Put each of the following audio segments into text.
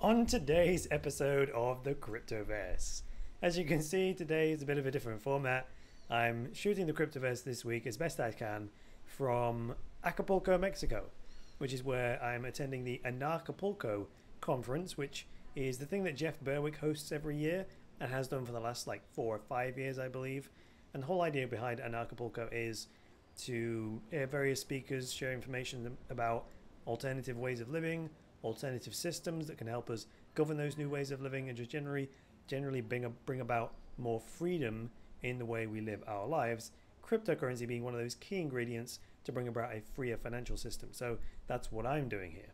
on today's episode of the Cryptoverse. As you can see, today is a bit of a different format. I'm shooting the Cryptoverse this week as best I can from Acapulco, Mexico, which is where I'm attending the Anarchapulco conference, which is the thing that Jeff Berwick hosts every year and has done for the last 4 or 5 years, I believe. And the whole idea behind Anarchapulco is to hear various speakers share information about alternative ways of living, alternative systems that can help us govern those new ways of living, and just generally bring about more freedom in the way we live our lives. Cryptocurrency being one of those key ingredients to bring about a freer financial system. So that's what I'm doing here.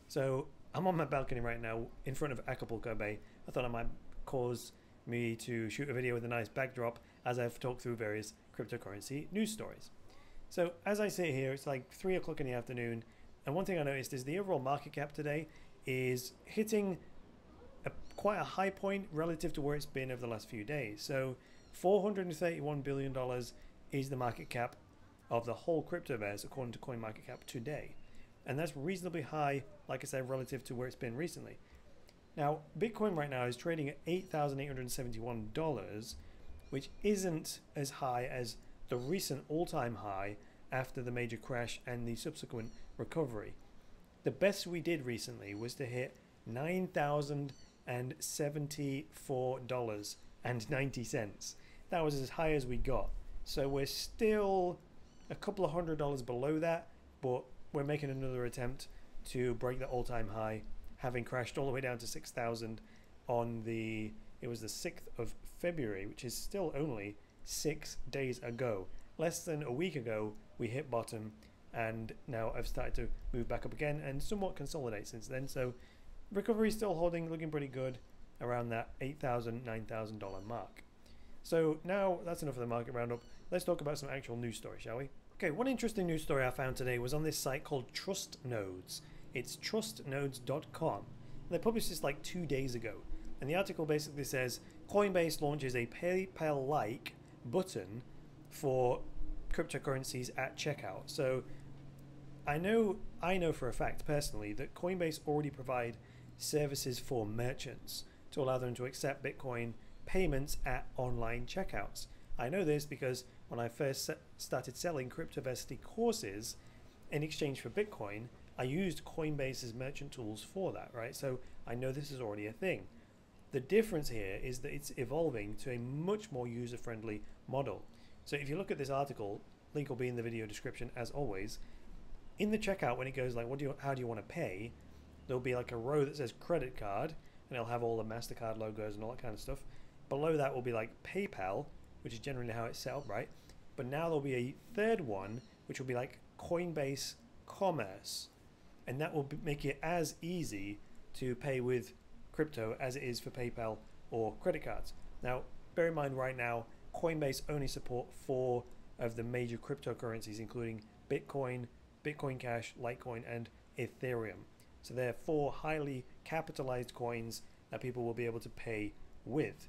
So I'm on my balcony right now in front of Acapulco Bay. I thought it might cause me to shoot a video with a nice backdrop as I've talked through various cryptocurrency news stories. So as I sit here, it's like 3 o'clock in the afternoon, and one thing I noticed is the overall market cap today is hitting quite a high point relative to where it's been over the last few days. So $431 billion is the market cap of the whole Cryptoverse according to CoinMarketCap today. And that's reasonably high, like I said, relative to where it's been recently. Now, Bitcoin right now is trading at $8,871, which isn't as high as the recent all-time high after the major crash and the subsequent recovery. The best we did recently was to hit $9,074.90. That was as high as we got. So we're still a couple of $100 below that, but we're making another attempt to break the all-time high, having crashed all the way down to 6,000 on it was the 6th of February, which is still only 6 days ago. Less than a week ago, we hit bottom, and now I've started to move back up again and somewhat consolidate since then. So recovery is still holding, looking pretty good around that $8,000, $9,000 mark. So now that's enough of the market roundup. Let's talk about some actual news stories, shall we? Okay, one interesting news story I found today was on this site called TrustNodes. It's trustnodes.com. They published this 2 days ago. And the article basically says Coinbase launches a PayPal-like button for cryptocurrencies at checkout. So I know for a fact personally that Coinbase already provide services for merchants to allow them to accept Bitcoin payments at online checkouts. I know this because when I first started selling Cryptoversity courses in exchange for Bitcoin, I used Coinbase's merchant tools for that, right? So I know this is already a thing. The difference here is that it's evolving to a much more user-friendly model. So if you look at this article, link will be in the video description as always. In the checkout, when it goes how do you want to pay, there'll be a row that says credit card, and it'll have all the MasterCard logos and all that kind of stuff. Below that will be PayPal, which is generally how it's set up, right? But now there'll be a third one, which will be Coinbase Commerce, and that will make it as easy to pay with crypto as it is for PayPal or credit cards. Now, bear in mind right now, Coinbase only support 4 of the major cryptocurrencies, including Bitcoin, Bitcoin Cash, Litecoin, and Ethereum. So they're 4 highly capitalized coins that people will be able to pay with.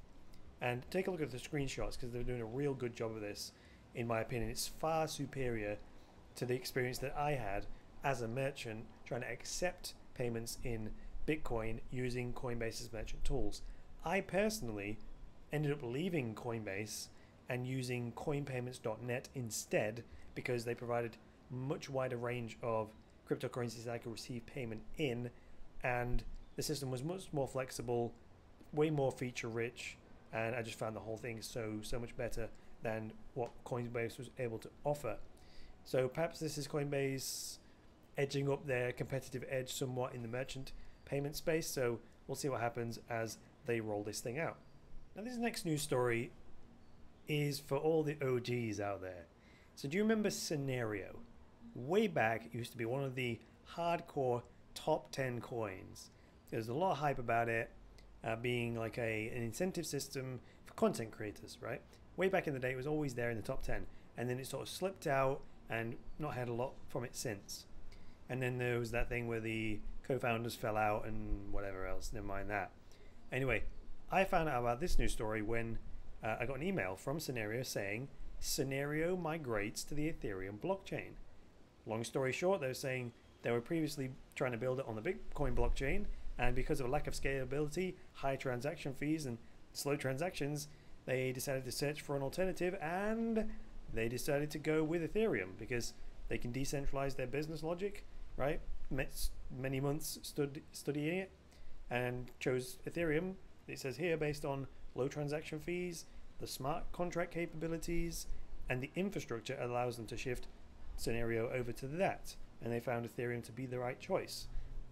And take a look at the screenshots because they're doing a real good job of this. In my opinion, it's far superior to the experience that I had as a merchant trying to accept payments in Bitcoin using Coinbase's merchant tools. I personally ended up leaving Coinbase and using coinpayments.net instead because they provided much wider range of cryptocurrencies that I could receive payment in, and the system was much more flexible, way more feature rich, and I just found the whole thing so much better than what Coinbase was able to offer. So perhaps this is Coinbase edging up their competitive edge somewhat in the merchant payment space, so we'll see what happens as they roll this thing out. Now this next news story is for all the OGs out there. So do you remember Synereo? Way back, it used to be one of the hardcore top 10 coins. There's a lot of hype about it being an incentive system for content creators, right? Way back in the day, it was always there in the top 10, and then it sort of slipped out and not had a lot from it since. And then there was that thing where the co-founders fell out and whatever else, never mind that. Anyway, I found out about this news story when I got an email from Synereo saying Synereo migrates to the Ethereum blockchain. Long story short, they were saying they were previously trying to build it on the Bitcoin blockchain, And because of a lack of scalability, high transaction fees, and slow transactions, they decided to search for an alternative, and they decided to go with Ethereum because they can decentralize their business logic, right? Many months studying it and chose Ethereum. It says here, based on low transaction fees, the smart contract capabilities, and the infrastructure allows them to shift Synereo over to that. And they found Ethereum to be the right choice.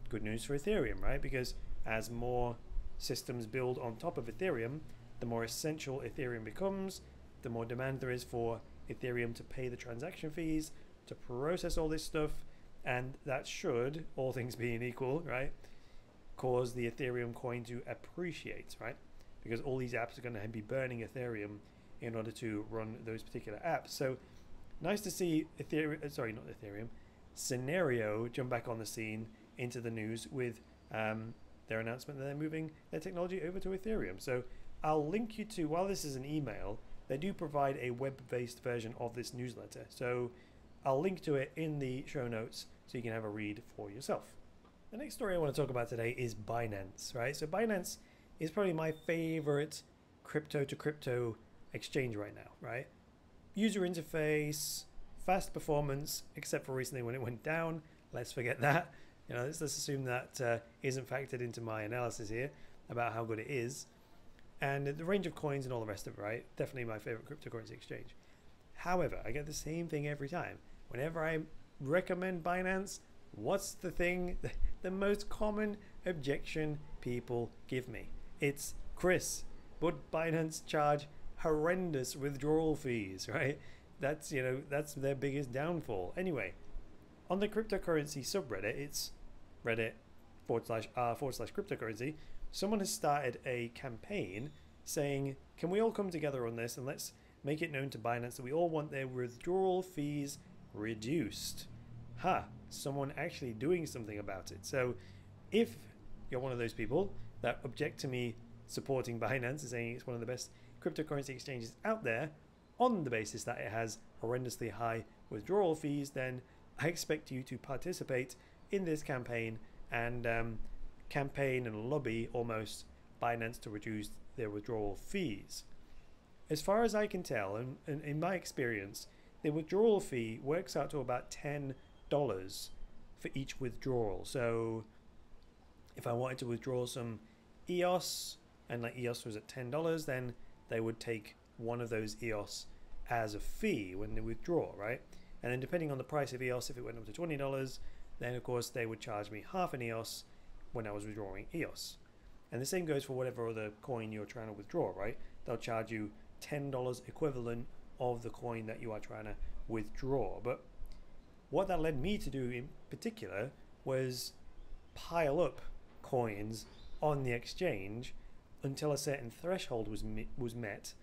Good news for Ethereum, right? Because as more systems build on top of Ethereum, the more essential Ethereum becomes, the more demand there is for Ethereum to pay the transaction fees, to process all this stuff, and that should, all things being equal, right, cause the Ethereum coin to appreciate, right? Because all these apps are going to be burning Ethereum in order to run those particular apps. So nice to see Synereo jump back on the scene into the news with their announcement that they're moving their technology over to Ethereum. So I'll link you to, while this is an email, they do provide a web-based version of this newsletter. So I'll link to it in the show notes so you can have a read for yourself. The next story I want to talk about today is Binance, right? So Binance is probably my favorite crypto to crypto exchange right now, right? User interface, fast performance, except for recently when it went down. Let's forget that. Let's assume that isn't factored into my analysis here about how good it is. And the range of coins and all the rest of it, right? Definitely my favorite cryptocurrency exchange. However, I get the same thing every time. Whenever I recommend Binance, what's the thing, the most common objection people give me? It's, Chris, but Binance charge horrendous withdrawal fees, right? That's their biggest downfall. Anyway, on the cryptocurrency subreddit, it's reddit.r/cryptocurrency, someone has started a campaign saying, can we all come together on this and let's make it known to Binance that we all want their withdrawal fees reduced. Someone actually doing something about it. So if you're one of those people that object to me supporting Binance and saying it's one of the best cryptocurrency exchanges out there on the basis that it has horrendously high withdrawal fees, then I expect you to participate in this campaign and campaign and lobby almost Binance to reduce their withdrawal fees. As far as I can tell, and in my experience, the withdrawal fee works out to about $10 for each withdrawal. So if I wanted to withdraw some EOS, and like EOS was at $10, then they would take one of those EOS as a fee when they withdraw, right? And then depending on the price of EOS, if it went up to $20, then of course they would charge me half an EOS when I was withdrawing EOS. And the same goes for whatever other coin you're trying to withdraw, right? They'll charge you $10 equivalent of the coin that you are trying to withdraw. But what that led me to do in particular was pile up coins on the exchange until a certain threshold was met,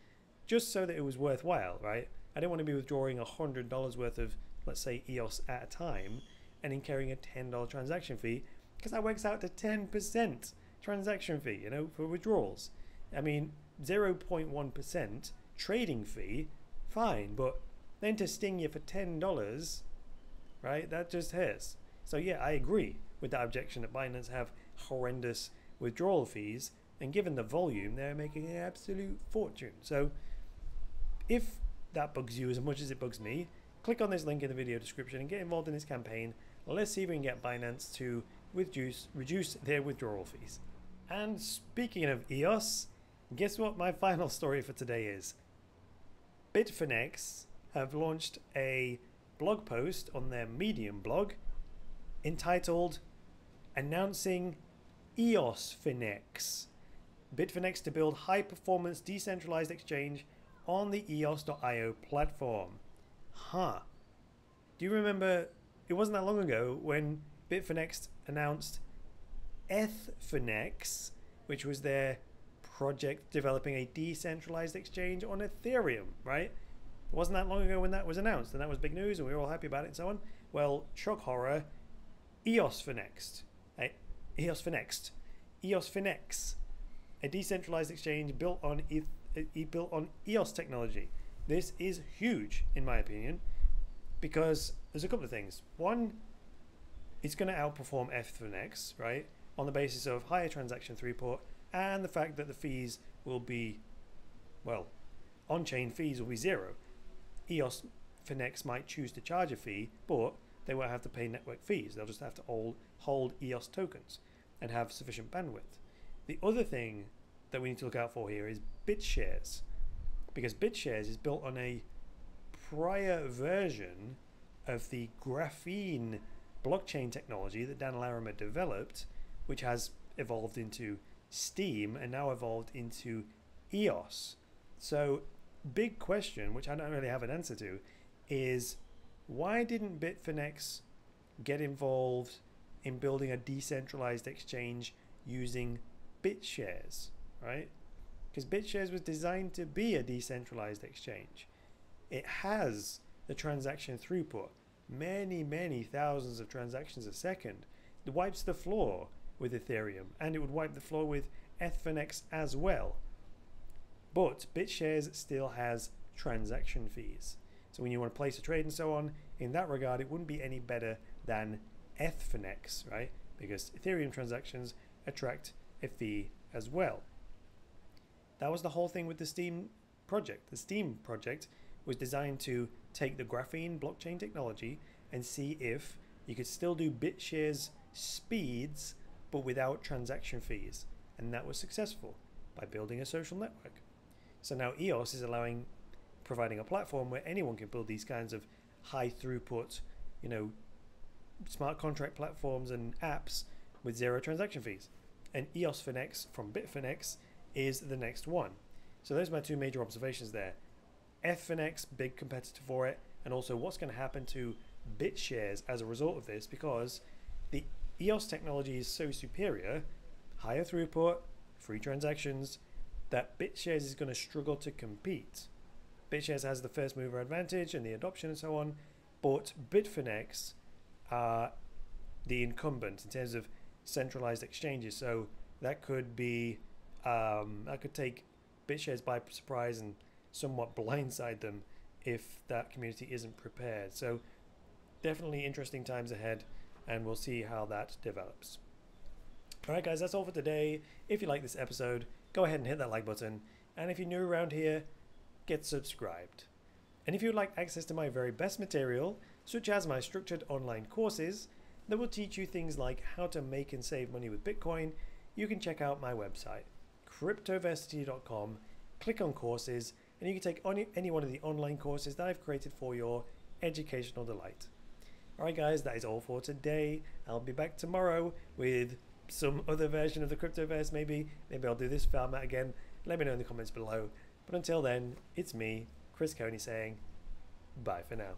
just so that it was worthwhile, right? I didn't want to be withdrawing $100 worth of, let's say, EOS at a time and incurring a $10 transaction fee, because that works out to 10% transaction fee, for withdrawals. I mean, 0.1% trading fee, fine, but then to sting you for $10, right? That just hurts. So yeah, I agree with that objection that Binance have horrendous withdrawal fees, and given the volume, they're making an absolute fortune. So if that bugs you as much as it bugs me, click on this link in the video description and get involved in this campaign. Let's see if we can get Binance to reduce their withdrawal fees. And speaking of EOS, guess what my final story for today is? Bitfinex have launched a blog post on their Medium blog entitled Announcing EOSfinex. Bitfinex to build high-performance decentralized exchange on the EOS.io platform. Do you remember, it wasn't that long ago when Bitfinex announced Bitfinex, which was their project developing a decentralized exchange on Ethereum, right? It wasn't that long ago when that was announced, and that was big news, and we were all happy about it and so on. Well, shock horror, EOSfinex, a decentralized exchange built on EOS technology. This is huge, in my opinion, because there's a couple of things. One, it's going to outperform Bitfinex, right? on the basis of higher transaction throughput and the fact that the fees will be, well, on-chain fees will be zero. EOSfinex might choose to charge a fee, but they won't have to pay network fees. They'll just have to hold EOS tokens and have sufficient bandwidth. The other thing that we need to look out for here is BitShares, because BitShares is built on a prior version of the graphene blockchain technology that Dan Larimer developed, which has evolved into Steem and now evolved into EOS. So big question, which I don't really have an answer to, is why didn't Bitfinex get involved in building a decentralized exchange using BitShares, right? Because BitShares was designed to be a decentralized exchange. It has the transaction throughput, many thousands of transactions a second. It wipes the floor with Ethereum, and it would wipe the floor with Bitfinex as well. But BitShares still has transaction fees. So when you want to place a trade and so on, in that regard, it wouldn't be any better than Bitfinex, right? Because Ethereum transactions attract a fee as well. That was the whole thing with the Steem project. The Steem project was designed to take the graphene blockchain technology and see if you could still do BitShares speeds but without transaction fees, and that was successful by building a social network. So now EOS is providing a platform where anyone can build these kinds of high throughput, smart contract platforms and apps with zero transaction fees. And EOSfinex from Bitfinex is the next one. So those are my two major observations there. Bitfinex, big competitor for it, and also what's going to happen to BitShares as a result of this, because the EOS technology is so superior, higher throughput, free transactions, that BitShares is going to struggle to compete. BitShares has the first mover advantage and the adoption and so on, but Bitfinex are the incumbent in terms of centralized exchanges. So that could be, that could take BitShares by surprise and somewhat blindside them if that community isn't prepared. So definitely interesting times ahead, and we'll see how that develops. Alright guys, that's all for today. If you like this episode, go ahead and hit that like button, and if you're new around here, get subscribed. And if you would like access to my very best material, such as my structured online courses that will teach you things like how to make and save money with Bitcoin, you can check out my website, cryptoversity.com, click on courses, and you can take any one of the online courses that I've created for your educational delight. Alright guys, that is all for today. I'll be back tomorrow with some other version of the Cryptoverse. Maybe I'll do this format again. Let me know in the comments below. But until then, it's me, Chris Coney, saying bye for now.